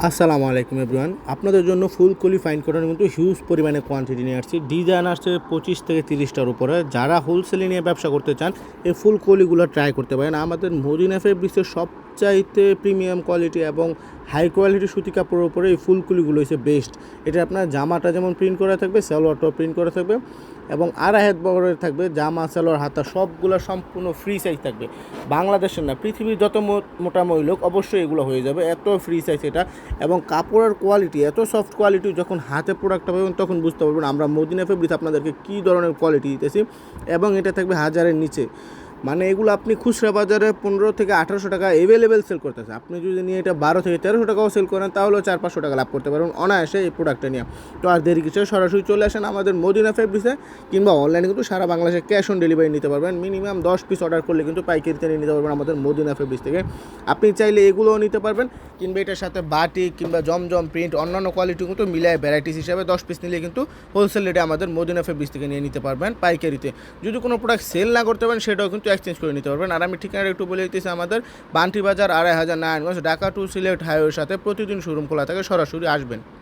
আসসালামু আলাইকুম এভরিওয়ান, আপনাদের জন্য ফুল কলি ফাইন কটনের কিন্তু হিউজ পরিমাণে কোয়ান্টিটি নিয়ে আসছি। ডিজাইন আসছে 25 থেকে 30টার উপরে। যারা হোলসেলে নিয়ে ব্যবসা করতে চান এই ফুল কলিগুলো ট্রাই করতে পারেন। আমাদের মদিনা ফেব্রিক্সের সবচাইতে প্রিমিয়াম কোয়ালিটি এবং হাই কোয়ালিটি সুতি কাপড়ের উপরে এই ফুল কলিগুলো হচ্ছে বেস্ট। এটা আপনার জামাটা যেমন প্রিন্ট করা থাকবে, সালোয়ারটাও প্রিন্ট করা থাকবে এবং আড়াই হাত বহরের থাকবে। জামা সালোয়ার হাতা সবগুলো সম্পূর্ণ ফ্রি সাইজ থাকবে। বাংলাদেশের না, পৃথিবীর যত মোটামুটি লোক অবশ্যই এগুলো হয়ে যাবে, এত ফ্রি সাইজ এটা। এবং কাপড়ের কোয়ালিটি এত সফট কোয়ালিটি, যখন হাতে প্রোডাক্টটা পাবেন তখন বুঝতে পারবেন আমরা মদিনা ফেব্রিক্স আপনাদেরকে কী ধরনের কোয়ালিটি দিতেছি। এবং এটা থাকবে 1000-এর নিচে, মানে এগুলো আপনি খুচরা বাজারে 1500 থেকে 1800 টাকা অ্যাভেলেবেল সেল করতেছে। আপনি যদি নিয়ে এটা 1200 থেকে 1300 টাকাও সেল করেন তাহলেও 400-500 টাকা লাভ করতে পারবেন অনায়াসে এই প্রোডাক্টটা নিয়ে। তো আর দেরি কিছু, সরাসরি চলে আসেন আমাদের মদিনা ফেব্রিক্সে, কিংবা অনলাইনে কিন্তু সারা বাংলাদেশে ক্যাশ অন ডেলিভারি নিতে পারবেন। মিনিমাম 10 পিস অর্ডার করলে কিন্তু পাইকারিতে নিয়ে নিতে পারবেন আমাদের মদিনা ফেব্রিক্স থেকে। আপনি চাইলে এগুলোও নিতে পারবেন, কিংবা এটার সাথে বাটিক কিংবা জমজম প্রিন্ট অন্যান্য কোয়ালিটি কিন্তু মিলায় ভ্যারাইটিস হিসাবে 10 পিস নিলে কিন্তু হোলসেল রেটে আমাদের মদিনা ফেব্রিক্স থেকে নিয়ে নিতে পারবেন পাইকারিতে। যদি কোনো প্রোডাক্ট সেল না করতে পারেন সেটাও কিন্তু এক্সচেঞ্জ করে নিতে পারবেন। আর আমি ঠিকানাটা একটু বলে দিতেছি, আমাদের বান্টি বাজার 2500 নারায়ণগঞ্জ, ঢাকা টু সিলেট হাইওয়ের সাথে প্রতিদিন শোরুম খোলা থাকে, সরাসরি আসবেন।